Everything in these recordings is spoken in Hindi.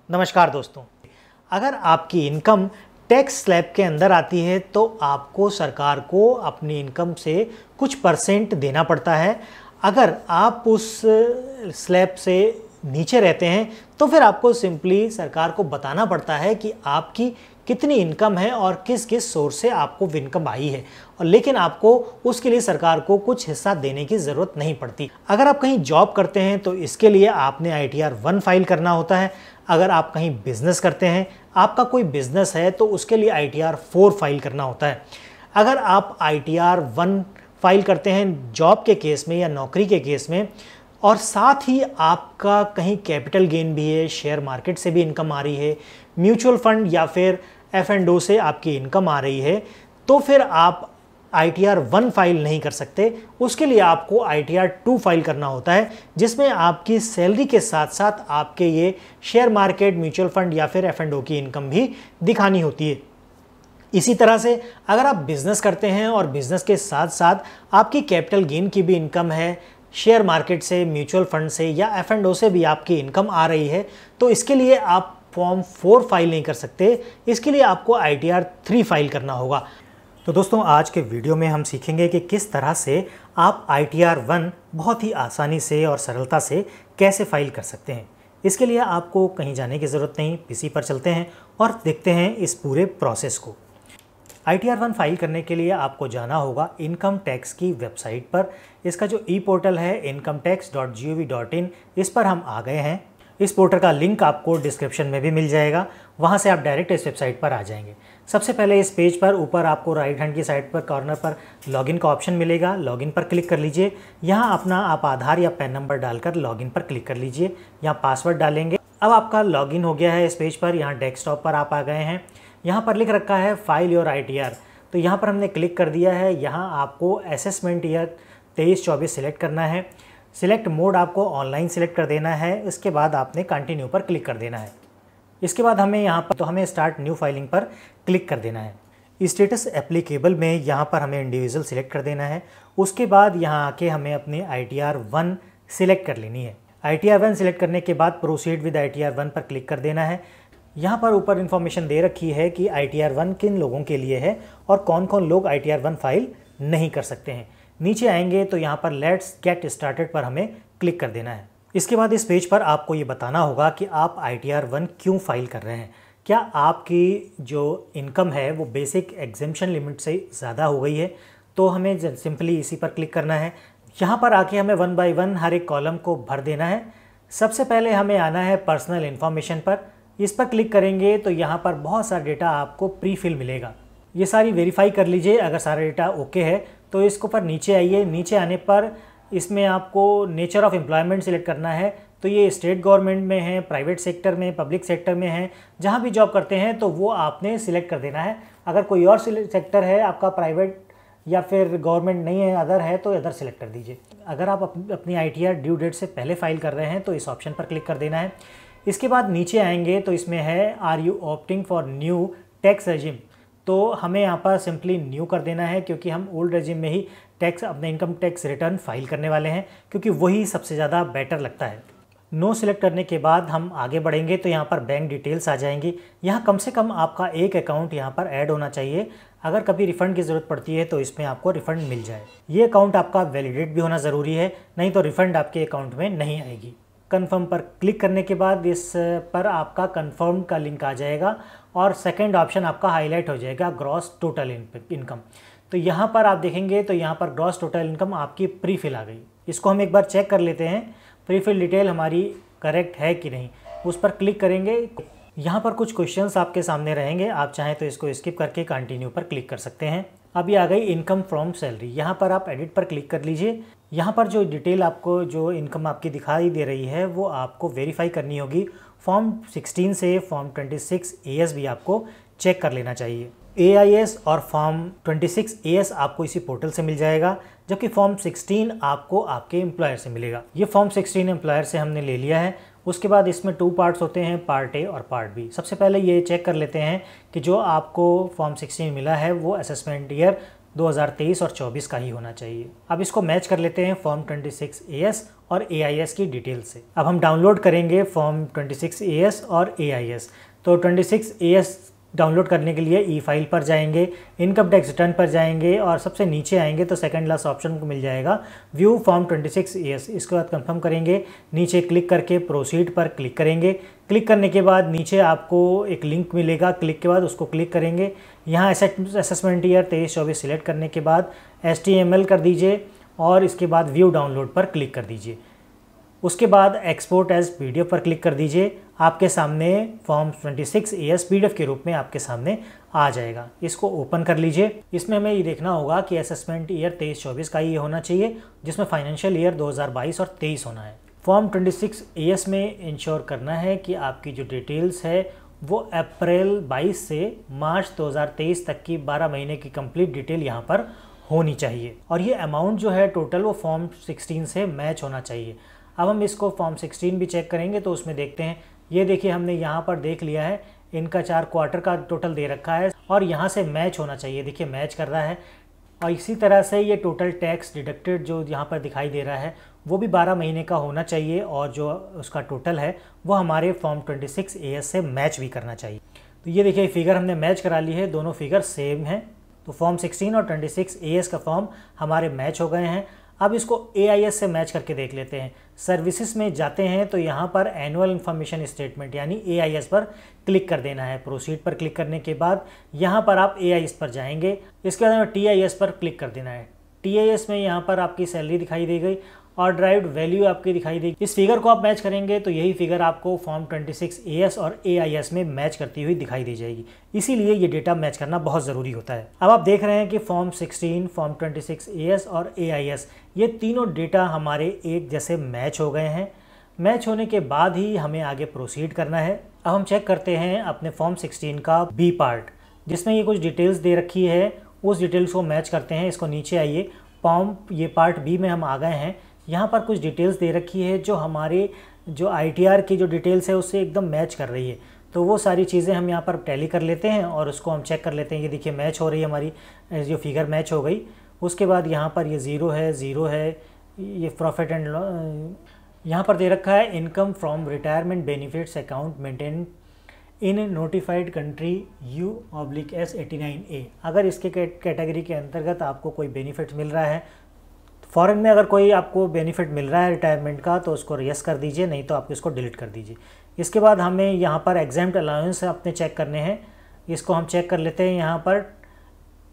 नमस्कार दोस्तों, अगर आपकी इनकम टैक्स स्लैब के अंदर आती है तो आपको सरकार को अपनी इनकम से कुछ परसेंट देना पड़ता है। अगर आप उस स्लैब से नीचे रहते हैं तो फिर आपको सिंपली सरकार को बताना पड़ता है कि आपकी कितनी इनकम है और किस किस सोर्स से आपको इनकम आई है, और लेकिन आपको उसके लिए सरकार को कुछ हिस्सा देने की ज़रूरत नहीं पड़ती। अगर आप कहीं जॉब करते हैं तो इसके लिए आपने ITR 1 फाइल करना होता है। अगर आप कहीं बिजनेस करते हैं, आपका कोई बिजनेस है, तो उसके लिए ITR 4 फाइल करना होता है। अगर आप ITR 1 फाइल करते हैं जॉब के केस में या नौकरी के केस में, और साथ ही आपका कहीं कैपिटल गेन भी है, शेयर मार्केट से भी इनकम आ रही है, म्यूचुअल फंड या फिर F&O से आपकी इनकम आ रही है, तो फिर आप ITR 1 फाइल नहीं कर सकते। उसके लिए आपको ITR 2 फाइल करना होता है, जिसमें आपकी सैलरी के साथ साथ आपके ये शेयर मार्केट, म्यूचुअल फंड या फिर F&O की इनकम भी दिखानी होती है। इसी तरह से अगर आप बिजनेस करते हैं और बिजनेस के साथ साथ आपकी कैपिटल गेन की भी इनकम है, शेयर मार्केट से, म्यूचुअल फंड से या F&O से भी आपकी इनकम आ रही है, तो इसके लिए आप फॉर्म 4 फाइल नहीं कर सकते। इसके लिए आपको ITR 3 फाइल करना होगा। तो दोस्तों, आज के वीडियो में हम सीखेंगे कि किस तरह से आप ITR 1 बहुत ही आसानी से और सरलता से कैसे फाइल कर सकते हैं। इसके लिए आपको कहीं जाने की ज़रूरत नहीं, PC पर चलते हैं और देखते हैं इस पूरे प्रोसेस को। ITR 1 फाइल करने के लिए आपको जाना होगा इनकम टैक्स की वेबसाइट पर। इसका जो पोर्टल है incometax.gov.in, इस पर हम आ गए हैं। इस पोर्टल का लिंक आपको डिस्क्रिप्शन में भी मिल जाएगा, वहाँ से आप डायरेक्ट इस वेबसाइट पर आ जाएंगे। सबसे पहले इस पेज पर ऊपर आपको राइट हैंड की साइड पर कॉर्नर पर लॉगिन का ऑप्शन मिलेगा। लॉगिन पर क्लिक कर लीजिए। यहाँ अपना आप आधार या पैन नंबर डालकर लॉगिन पर क्लिक कर लीजिए। यहाँ पासवर्ड डालेंगे। अब आपका लॉगिन हो गया है इस पेज पर। यहाँ डेस्कटॉप पर आप आ गए हैं। यहाँ पर लिख रखा है फाइल योर ITR, तो यहाँ पर हमने क्लिक कर दिया है। यहाँ आपको असेसमेंट ईयर 23-24 सिलेक्ट करना है। सिलेक्ट मोड आपको ऑनलाइन सिलेक्ट कर देना है। इसके बाद आपने कंटिन्यू पर क्लिक कर देना है। इसके बाद हमें यहाँ पर हमें स्टार्ट न्यू फाइलिंग पर क्लिक कर देना है। स्टेटस एप्लीकेबल में यहाँ पर हमें इंडिविजुअल सिलेक्ट कर देना है। उसके बाद यहाँ आके हमें अपनी ITR 1 सिलेक्ट कर लेनी है। ITR 1 सिलेक्ट करने के बाद प्रोसीड विद ITR 1 पर क्लिक कर देना है। यहाँ पर ऊपर इन्फॉर्मेशन दे रखी है कि ITR 1 किन लोगों के लिए है और कौन कौन लोग ITR 1 फाइल नहीं कर सकते हैं। नीचे आएंगे तो यहाँ पर लेट्स गेट स्टार्टेड पर हमें क्लिक कर देना है। इसके बाद इस पेज पर आपको ये बताना होगा कि आप ITR 1 क्यों फाइल कर रहे हैं। क्या आपकी जो इनकम है वो बेसिक एग्जेम्पशन लिमिट से ज़्यादा हो गई है, तो हमें सिंपली इसी पर क्लिक करना है। यहाँ पर आके हमें 1 बाय 1 हर एक कॉलम को भर देना है। सबसे पहले हमें आना है पर्सनल इन्फॉर्मेशन पर। इस पर क्लिक करेंगे तो यहाँ पर बहुत सारा डेटा आपको प्री फिल मिलेगा। ये सारी वेरीफाई कर लीजिए। अगर सारा डेटा ओके है तो इसको पर नीचे आइए। नीचे आने पर इसमें आपको नेचर ऑफ एम्प्लॉयमेंट सिलेक्ट करना है। तो ये स्टेट गवर्नमेंट में है, प्राइवेट सेक्टर में, पब्लिक सेक्टर में है, जहाँ भी जॉब करते हैं तो वो आपने सिलेक्ट कर देना है। अगर कोई और सेक्टर है आपका, प्राइवेट या फिर गवर्नमेंट नहीं है, अदर है, तो अदर सिलेक्ट कर दीजिए। अगर आप अपनी ITR ड्यू डेट से पहले फाइल कर रहे हैं तो इस ऑप्शन पर क्लिक कर देना है। इसके बाद नीचे आएंगे तो इसमें है are you opting for new tax regime, तो हमें यहाँ पर सिंपली न्यू कर देना है, क्योंकि हम ओल्ड रेजिम में ही टैक्स अपने इनकम टैक्स रिटर्न फाइल करने वाले हैं, क्योंकि वही सबसे ज़्यादा बेटर लगता है। नो सिलेक्ट करने के बाद हम आगे बढ़ेंगे तो यहाँ पर बैंक डिटेल्स आ जाएंगी। यहाँ कम से कम आपका एक अकाउंट यहाँ पर ऐड होना चाहिए। अगर कभी रिफ़ंड की ज़रूरत पड़ती है तो इसमें आपको रिफ़ंड मिल जाए। ये अकाउंट आपका वैलिडेट भी होना ज़रूरी है, नहीं तो रिफ़ंड आपके अकाउंट में नहीं आएगी। कन्फर्म पर क्लिक करने के बाद इस पर आपका कन्फर्म का लिंक आ जाएगा और सेकंड ऑप्शन आपका हाईलाइट हो जाएगा, ग्रॉस टोटल इनकम। तो यहाँ पर आप देखेंगे तो यहाँ पर ग्रॉस टोटल इनकम आपकी प्री फिल आ गई। इसको हम एक बार चेक कर लेते हैं, प्री फिल डिटेल हमारी करेक्ट है कि नहीं। उस पर क्लिक करेंगे। यहाँ पर कुछ क्वेश्चंस आपके सामने रहेंगे, आप चाहें तो इसको स्किप करके कंटिन्यू पर क्लिक कर सकते हैं। अब ये आ गई इनकम फ्रॉम सैलरी। यहाँ पर आप एडिट पर क्लिक कर लीजिए। यहाँ पर जो डिटेल आपको, जो इनकम आपकी दिखाई दे रही है, वो आपको वेरीफाई करनी होगी। फॉर्म 16 से फॉर्म 26 AS भी आपको चेक कर लेना चाहिए। AIS और फॉर्म 26 AS आपको इसी पोर्टल से मिल जाएगा, जबकि फॉर्म 16 आपको आपके एम्प्लॉयर से मिलेगा। ये फॉर्म 16 एम्प्लॉयर से हमने ले लिया है। उसके बाद इसमें 2 पार्ट्स होते हैं, पार्ट A और पार्ट B। सबसे पहले ये चेक कर लेते हैं कि जो आपको फॉर्म 16 मिला है वो असेसमेंट ईयर 2023 और 24 का ही होना चाहिए। अब इसको मैच कर लेते हैं फॉर्म 26AS और AIS की डिटेल से। अब हम डाउनलोड करेंगे फॉर्म 26AS और AIS। तो 26AS डाउनलोड करने के लिए ई फाइल पर जाएंगे, इनकम टैक्स रिटर्न पर जाएंगे और सबसे नीचे आएंगे तो सेकंड लास्ट ऑप्शन को मिल जाएगा व्यू फॉर्म 26AS। इसके बाद कंफर्म करेंगे, नीचे क्लिक करके प्रोसीड पर क्लिक करेंगे। क्लिक करने के बाद नीचे आपको एक लिंक मिलेगा, क्लिक के बाद उसको क्लिक करेंगे। यहाँ असेसमेंट ईयर 23-24 सिलेक्ट करने के बाद HTML कर दीजिए और इसके बाद व्यू डाउनलोड पर क्लिक कर दीजिए। उसके बाद एक्सपोर्ट एज PDF पर क्लिक कर दीजिए। आपके सामने फॉर्म 26AS PDF के रूप में आपके सामने आ जाएगा। इसको ओपन कर लीजिए। इसमें हमें ये देखना होगा कि असेसमेंट ईयर 23-24 का ये होना चाहिए, जिसमें फाइनेंशियल ईयर 2022 और 23 होना है। फॉर्म 26AS में इंश्योर करना है कि आपकी जो डिटेल्स है वो अप्रैल 22 से मार्च 2023 तक की 12 महीने की कंप्लीट डिटेल यहाँ पर होनी चाहिए और ये अमाउंट जो है टोटल वो फॉर्म 16 से मैच होना चाहिए। अब हम इसको फॉर्म 16 भी चेक करेंगे तो उसमें देखते हैं, ये देखिए हमने यहाँ पर देख लिया है, इनका 4 क्वार्टर का टोटल दे रखा है और यहाँ से मैच होना चाहिए। देखिए मैच कर रहा है और इसी तरह से ये टोटल टैक्स डिडक्टेड जो यहाँ पर दिखाई दे रहा है वो भी 12 महीने का होना चाहिए और जो उसका टोटल है वो हमारे फॉर्म 26AS से मैच भी करना चाहिए। तो ये देखिए फिगर हमने मैच करा ली है, दोनों फिगर सेम हैं। तो फॉर्म 16 और 26AS का फॉर्म हमारे मैच हो गए हैं। अब इसको AIS से मैच करके देख लेते हैं। सर्विसेज में जाते हैं तो यहाँ पर एनुअल इन्फॉर्मेशन स्टेटमेंट यानी AIS पर क्लिक कर देना है। प्रोसीड पर क्लिक करने के बाद यहाँ पर आप AIS पर जाएंगे। इसके बाद हमें TIS पर क्लिक कर देना है। TIS में यहाँ पर आपकी सैलरी दिखाई दे गई और ड्राइव्ड वैल्यू आपकी दिखाई देगी। इस फिगर को आप मैच करेंगे तो यही फिगर आपको फॉर्म 26AS और AIS में मैच करती हुई दिखाई दे जाएगी। इसीलिए ये डेटा मैच करना बहुत ज़रूरी होता है। अब आप देख रहे हैं कि फॉर्म 16, फॉर्म 26AS और AIS ये तीनों डेटा हमारे एक जैसे मैच हो गए हैं। मैच होने के बाद ही हमें आगे प्रोसीड करना है। अब हम चेक करते हैं अपने फॉर्म 16 का B पार्ट, जिसमें ये कुछ डिटेल्स दे रखी है, उस डिटेल्स को मैच करते हैं। इसको नीचे आइए, फॉर्म ये पार्ट B में हम आ गए हैं। यहाँ पर कुछ डिटेल्स दे रखी है जो हमारे जो ITR की जो डिटेल्स है उससे एकदम मैच कर रही है। तो वो सारी चीज़ें हम यहाँ पर टैली कर लेते हैं और उसको हम चेक कर लेते हैं। ये देखिए मैच हो रही है, हमारी जो फिगर मैच हो गई। उसके बाद यहाँ पर ये ज़ीरो है, ये प्रॉफिट एंड यहाँ पर दे रखा है income from retirement benefits account maintain in notified country U/S89A। अगर इसके कैटेगरी के अंतर्गत आपको कोई बेनिफिट मिल रहा है, फॉरेन में अगर कोई आपको बेनिफिट मिल रहा है रिटायरमेंट का तो उसको यस कर दीजिए, नहीं तो आप इसको डिलीट कर दीजिए। इसके बाद हमें यहाँ पर एग्जाम्प्ट अलाउंस अपने चेक करने हैं। इसको हम चेक कर लेते हैं।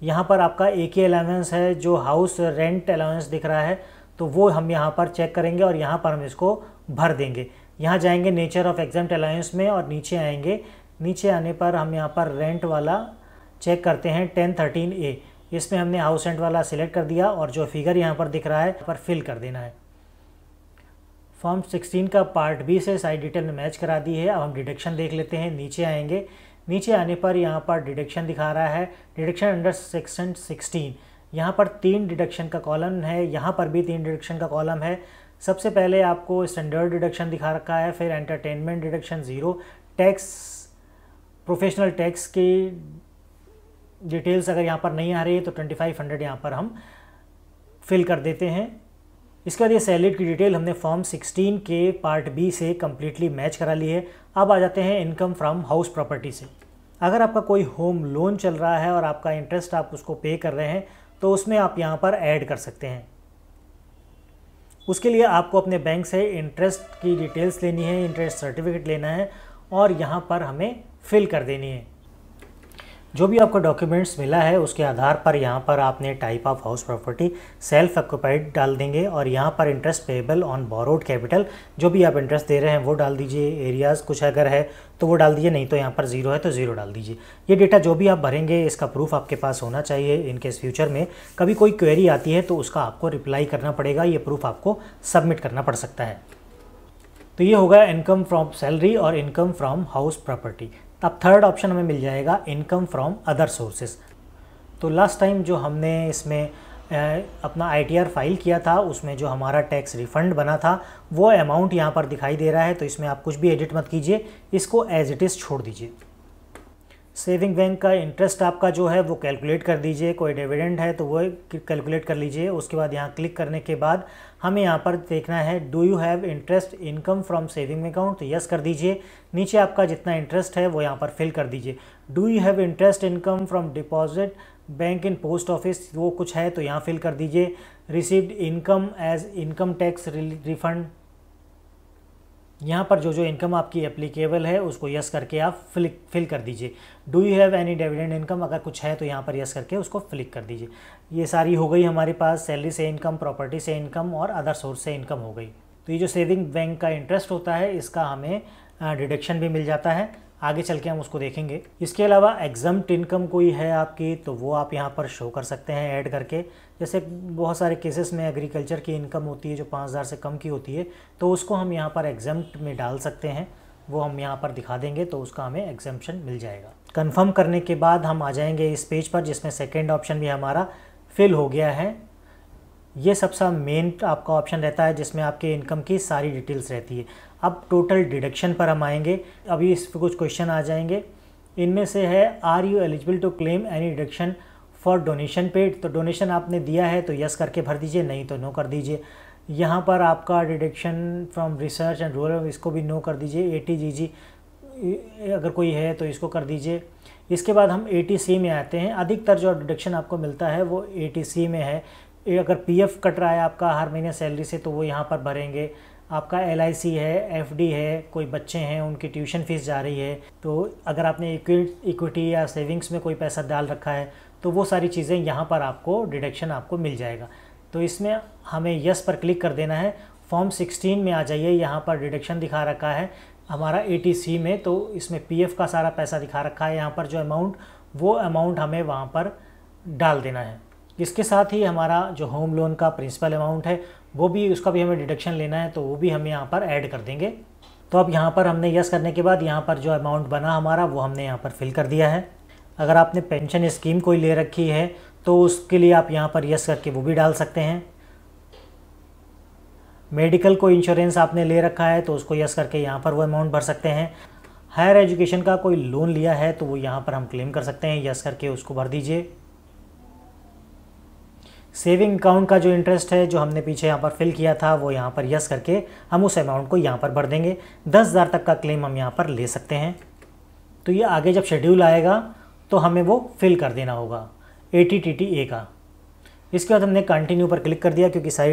यहाँ पर आपका एक ही अलाउंस है जो हाउस रेंट अलाउंस दिख रहा है, तो वो हम यहाँ पर चेक करेंगे और यहाँ पर हम इसको भर देंगे। यहाँ जाएंगे नेचर ऑफ एग्जाम्प्ट अलाउंस में और नीचे आएंगे। नीचे आने पर हम यहाँ पर रेंट वाला चेक करते हैं 1013A। इसमें हमने हाउस रेंट वाला सिलेक्ट कर दिया और जो फिगर यहाँ पर दिख रहा है पर फिल कर देना है। फॉर्म 16 का पार्ट B से साइड डिटेल में मैच करा दी है। अब हम डिडक्शन देख लेते हैं। नीचे आएंगे, नीचे आने पर यहाँ पर डिडक्शन दिखा रहा है, डिडक्शन अंडर सेक्शन 16। यहाँ पर 3 डिडक्शन का कॉलम है, यहाँ पर भी 3 डिडक्शन का कॉलम है। सबसे पहले आपको स्टैंडर्ड डिडक्शन दिखा रखा है, फिर entertainment deduction 0, tax professional tax की डिटेल्स अगर यहाँ पर नहीं आ रही है तो 2500 यहाँ पर हम फिल कर देते हैं। इसके बाद ये सैलरी की डिटेल हमने फॉर्म 16 के पार्ट B से कम्प्लीटली मैच करा ली है। अब आ जाते हैं इनकम फ्रॉम हाउस प्रॉपर्टी से। अगर आपका कोई होम लोन चल रहा है और आपका इंटरेस्ट आप उसको पे कर रहे हैं तो उसमें आप यहाँ पर ऐड कर सकते हैं। उसके लिए आपको अपने बैंक से इंटरेस्ट की डिटेल्स लेनी है, इंटरेस्ट सर्टिफिकेट लेना है और यहाँ पर हमें फिल कर देनी है। जो भी आपको डॉक्यूमेंट्स मिला है उसके आधार पर यहाँ पर आपने type of house property self occupied डाल देंगे और यहाँ पर interest payable on borrowed capital जो भी आप इंटरेस्ट दे रहे हैं वो डाल दीजिए। एरियाज़ कुछ अगर है तो वो डाल दीजिए, नहीं तो यहाँ पर 0 है तो 0 डाल दीजिए। ये डेटा जो भी आप भरेंगे इसका प्रूफ आपके पास होना चाहिए। इनकेस फ्यूचर में कभी कोई क्वेरी आती है तो उसका आपको रिप्लाई करना पड़ेगा, ये प्रूफ आपको सबमिट करना पड़ सकता है। तो ये होगा इनकम फ्रॉम सैलरी और इनकम फ्रॉम हाउस प्रॉपर्टी। अब थर्ड ऑप्शन हमें मिल जाएगा इनकम फ्रॉम अदर सोर्सेज। तो लास्ट टाइम जो हमने इसमें अपना ITR फाइल किया था उसमें जो हमारा टैक्स रिफंड बना था वो अमाउंट यहाँ पर दिखाई दे रहा है। तो इसमें आप कुछ भी एडिट मत कीजिए, इसको एज इट इज़ छोड़ दीजिए। सेविंग बैंक का इंटरेस्ट आपका जो है वो कैलकुलेट कर दीजिए, कोई डिविडेंड है तो वो कैलकुलेट कर लीजिए। उसके बाद यहाँ क्लिक करने के बाद हमें यहाँ पर देखना है do you have interest income from saving account, तो यस कर दीजिए। नीचे आपका जितना इंटरेस्ट है वो यहाँ पर फिल कर दीजिए। Do you have interest income from deposit bank in post office, वो कुछ है तो यहाँ फिल कर दीजिए। Received income as income tax refund, यहाँ पर जो जो इनकम आपकी एप्लीकेबल है उसको यस करके आप फिल कर दीजिए। Do you have any dividend income, अगर कुछ है तो यहाँ पर यस करके उसको क्लिक कर दीजिए। ये सारी हो गई हमारे पास, सैलरी से इनकम, प्रॉपर्टी से इनकम और अदर सोर्स से इनकम हो गई। तो ये जो सेविंग बैंक का इंटरेस्ट होता है इसका हमें डिडक्शन भी मिल जाता है, आगे चल के हम उसको देखेंगे। इसके अलावा एग्जम्प्ट इनकम कोई है आपकी तो वो आप यहाँ पर शो कर सकते हैं ऐड करके। जैसे बहुत सारे केसेस में एग्रीकल्चर की इनकम होती है जो 5,000 से कम की होती है, तो उसको हम यहाँ पर एग्जम्प्ट में डाल सकते हैं, वो हम यहाँ पर दिखा देंगे तो उसका हमें एग्जम्पशन मिल जाएगा। कंफर्म करने के बाद हम आ जाएंगे इस पेज पर जिसमें सेकेंड ऑप्शन भी हमारा फिल हो गया है। ये सबसे मेन आपका ऑप्शन रहता है जिसमें आपके इनकम की सारी डिटेल्स रहती है। अब टोटल डिडक्शन पर हम आएंगे, अभी इस पर कुछ क्वेश्चन आ जाएंगे। इनमें से है are you eligible to claim any deduction for donation paid, तो डोनेशन आपने दिया है तो यस करके भर दीजिए, नहीं तो नो कर दीजिए। यहाँ पर आपका deduction from research and rural, इसको भी नो कर दीजिए। ATGG अगर कोई है तो इसको कर दीजिए। इसके बाद हम ATC में आते हैं। अधिकतर जो डिडक्शन आपको मिलता है वो ATC में है। अगर PF कट रहा है आपका हर महीने सैलरी से तो वो यहाँ पर भरेंगे। आपका LIC है, FD है, कोई बच्चे हैं उनकी ट्यूशन फीस जा रही है, तो अगर आपने इक्विटी या सेविंग्स में कोई पैसा डाल रखा है तो वो सारी चीज़ें यहाँ पर आपको डिडक्शन आपको मिल जाएगा। तो इसमें हमें यस पर क्लिक कर देना है। फॉर्म 16 में आ जाइए, यहाँ पर डिडक्शन दिखा रखा है हमारा ATC में, तो इसमें PF का सारा पैसा दिखा रखा है। यहाँ पर जो अमाउंट, वो अमाउंट हमें वहाँ पर डाल देना है। इसके साथ ही हमारा जो होम लोन का प्रिंसिपल अमाउंट है वो भी, उसका भी हमें डिडक्शन लेना है, तो वो भी हम यहाँ पर ऐड कर देंगे। तो अब यहाँ पर हमने यस करने के बाद यहाँ पर जो अमाउंट बना हमारा वो हमने यहाँ पर फिल कर दिया है। अगर आपने पेंशन स्कीम कोई ले रखी है तो उसके लिए आप यहाँ पर यस करके वो भी डाल सकते हैं। मेडिकल कोई इंश्योरेंस आपने ले रखा है तो उसको यस करके यहाँ पर वो अमाउंट भर सकते हैं। हायर एजुकेशन का कोई लोन लिया है तो वो यहाँ पर हम क्लेम कर सकते हैं, यस करके उसको भर दीजिए। सेविंग अकाउंट का जो इंटरेस्ट है जो हमने पीछे यहाँ पर फिल किया था वो यहाँ पर यस करके हम उस अमाउंट को यहाँ पर भर देंगे। 10,000 तक का क्लेम हम यहाँ पर ले सकते हैं। तो ये आगे जब शेड्यूल आएगा तो हमें वो फिल कर देना होगा ATTTA का। इसके बाद हमने कंटिन्यू पर क्लिक कर दिया क्योंकि सारी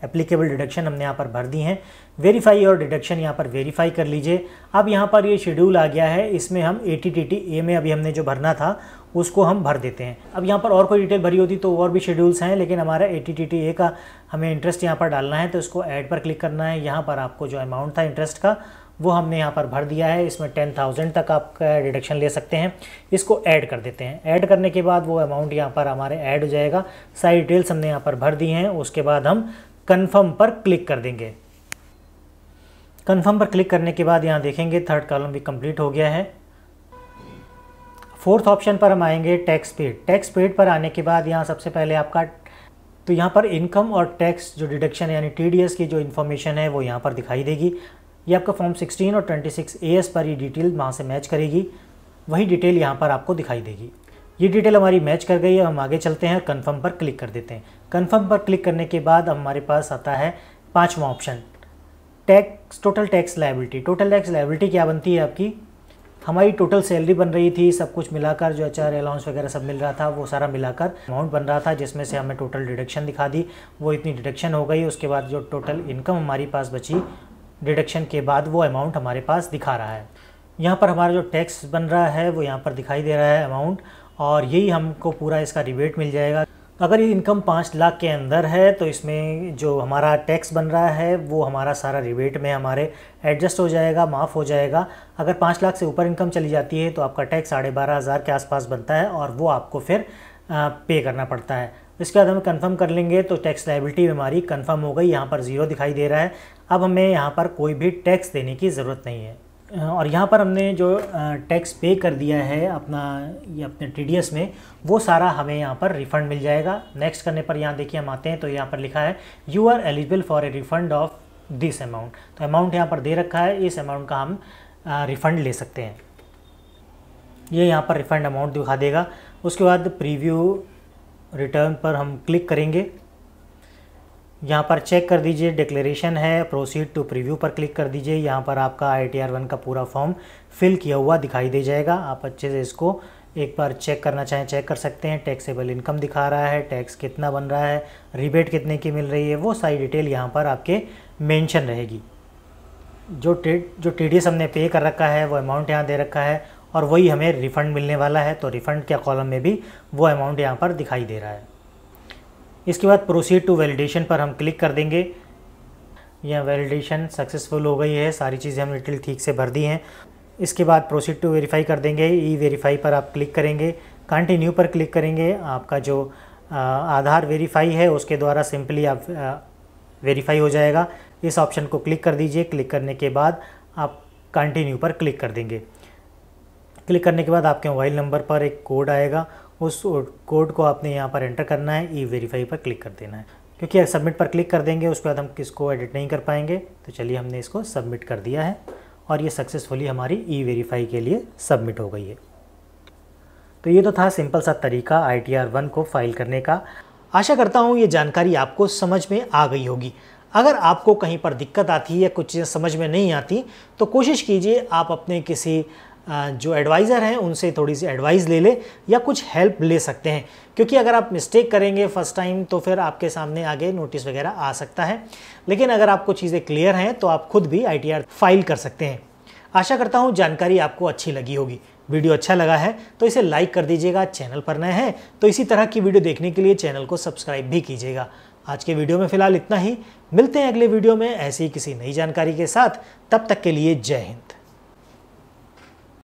एप्लीकेबल डिडक्शन हमने यहाँ पर भर दी हैं। वेरीफाई और डिडक्शन यहाँ पर वेरीफाई कर लीजिए। अब यहाँ पर ये शेड्यूल आ गया है, इसमें हम ATTTA में अभी हमने जो भरना था उसको हम भर देते हैं। अब यहाँ पर और कोई डिटेल भरी होती तो और भी शेड्यूल्स हैं, लेकिन हमारा ATTTA का हमें इंटरेस्ट यहाँ पर डालना है तो इसको ऐड पर क्लिक करना है। यहाँ पर आपको जो अमाउंट था इंटरेस्ट का वो हमने यहाँ पर भर दिया है। इसमें 10,000 तक आप डिडक्शन ले सकते हैं। इसको ऐड कर देते हैं। ऐड करने के बाद वो अमाउंट यहाँ पर हमारे ऐड हो जाएगा। सारी डिटेल्स हमने यहाँ पर भर दी हैं। उसके बाद हम कन्फर्म पर क्लिक कर देंगे। कन्फर्म पर क्लिक करने के बाद यहाँ देखेंगे थर्ड कॉलम भी कंप्लीट हो गया है। फोर्थ ऑप्शन पर हम आएंगे टैक्स पेड। टैक्स पेड पर आने के बाद यहाँ सबसे पहले आपका, तो यहाँ पर इनकम और टैक्स जो डिडक्शन यानी TDS की जो इन्फॉर्मेशन है वो यहाँ पर दिखाई देगी। ये आपका फॉर्म 16 और 26 AS पर ये डिटेल वहाँ से मैच करेगी, वही डिटेल यहाँ पर आपको दिखाई देगी। ये डिटेल हमारी मैच कर गई है। हम आगे चलते हैं, कन्फर्म पर क्लिक कर देते हैं। कन्फर्म पर क्लिक करने के बाद हमारे पास आता है 5वां option, tax, total tax liability. Total tax liability क्या बनती है आपकी, हमारी टोटल सैलरी बन रही थी, सब कुछ मिलाकर जो HR अलाउंस वगैरह सब मिल रहा था वो सारा मिलाकर अमाउंट बन रहा था, जिसमें से हमें टोटल डिडक्शन दिखा दी। वो इतनी डिडक्शन हो गई। उसके बाद जो टोटल इनकम हमारी पास बची डिडक्शन के बाद वो अमाउंट हमारे पास दिखा रहा है। यहाँ पर हमारा जो टैक्स बन रहा है वो यहाँ पर दिखाई दे रहा है अमाउंट, और यही हमको पूरा इसका रिबेट मिल जाएगा। अगर ये इनकम 5 लाख के अंदर है तो इसमें जो हमारा टैक्स बन रहा है वो हमारा सारा रिबेट में हमारे एडजस्ट हो जाएगा, माफ़ हो जाएगा। अगर 5 लाख से ऊपर इनकम चली जाती है तो आपका टैक्स 12,500 के आसपास बनता है और वो आपको फिर पे करना पड़ता है। इसके बाद हम कंफर्म कर लेंगे तो टैक्स लायबिलिटी हमारी कंफर्म हो गई। यहाँ पर 0 दिखाई दे रहा है। अब हमें यहाँ पर कोई भी टैक्स देने की ज़रूरत नहीं है। और यहाँ पर हमने जो टैक्स पे कर दिया है अपने TDS में, वो सारा हमें यहाँ पर रिफ़ंड मिल जाएगा। नेक्स्ट करने पर यहाँ देखिए हम आते हैं तो यहाँ पर लिखा है you are eligible for a refund of this amount. तो अमाउंट यहाँ पर दे रखा है, इस अमाउंट का हम रिफ़ंड ले सकते हैं। ये यहाँ पर रिफंड अमाउंट दिखा देगा। उसके बाद प्रीव्यू रिटर्न पर हम क्लिक करेंगे। यहाँ पर चेक कर दीजिए डिक्लेरेशन है, प्रोसीड टू प्रीव्यू पर क्लिक कर दीजिए। यहाँ पर आपका ITR 1 का पूरा फॉर्म फिल किया हुआ दिखाई दे जाएगा। आप अच्छे से इसको एक बार चेक करना चाहें चेक कर सकते हैं। टैक्सेबल इनकम दिखा रहा है, टैक्स कितना बन रहा है, रिबेट कितने की मिल रही है, वो सारी डिटेल यहाँ पर आपके मेंशन रहेगी। जो TDS हमने पे कर रखा है वो अमाउंट यहाँ दे रखा है और वही हमें रिफ़ंड मिलने वाला है, तो रिफ़ंड के कॉलम में भी वो अमाउंट यहाँ पर दिखाई दे रहा है। इसके बाद प्रोसीड टू वैलिडेशन पर हम क्लिक कर देंगे। यह वैलिडेशन सक्सेसफुल हो गई है, सारी चीज़ें हमने डिटेल ठीक से भर दी हैं। इसके बाद प्रोसीड टू वेरीफाई कर देंगे। ई-वेरीफाई पर आप क्लिक करेंगे, कंटिन्यू पर क्लिक करेंगे। आपका जो आधार वेरीफाई है उसके द्वारा सिंपली आप वेरीफाई हो जाएगा। इस ऑप्शन को क्लिक कर दीजिए। क्लिक करने के बाद आप कंटिन्यू पर क्लिक कर देंगे। क्लिक करने के बाद आपके मोबाइल नंबर पर एक कोड आएगा, उस कोड को आपने यहाँ पर एंटर करना है, ई-वेरीफाई पर क्लिक कर देना है। क्योंकि सबमिट पर क्लिक कर देंगे उसके बाद हम किसको एडिट नहीं कर पाएंगे, तो चलिए हमने इसको सबमिट कर दिया है और ये सक्सेसफुली हमारी ई-वेरीफाई के लिए सबमिट हो गई है। तो ये तो था सिंपल सा तरीका ITR 1 को फाइल करने का। आशा करता हूँ ये जानकारी आपको समझ में आ गई होगी। अगर आपको कहीं पर दिक्कत आती है या कुछ चीज़ें समझ में नहीं आती तो कोशिश कीजिए आप अपने किसी जो एडवाइज़र हैं उनसे थोड़ी सी एडवाइस ले ले या कुछ हेल्प ले सकते हैं, क्योंकि अगर आप मिस्टेक करेंगे फर्स्ट टाइम तो फिर आपके सामने आगे नोटिस वगैरह आ सकता है। लेकिन अगर आपको चीज़ें क्लियर हैं तो आप खुद भी ITR फाइल कर सकते हैं। आशा करता हूँ जानकारी आपको अच्छी लगी होगी। वीडियो अच्छा लगा है तो इसे लाइक कर दीजिएगा। चैनल पर नए हैं तो इसी तरह की वीडियो देखने के लिए चैनल को सब्सक्राइब भी कीजिएगा। आज के वीडियो में फ़िलहाल इतना ही। मिलते हैं अगले वीडियो में ऐसी ही किसी नई जानकारी के साथ। तब तक के लिए जय हिंद।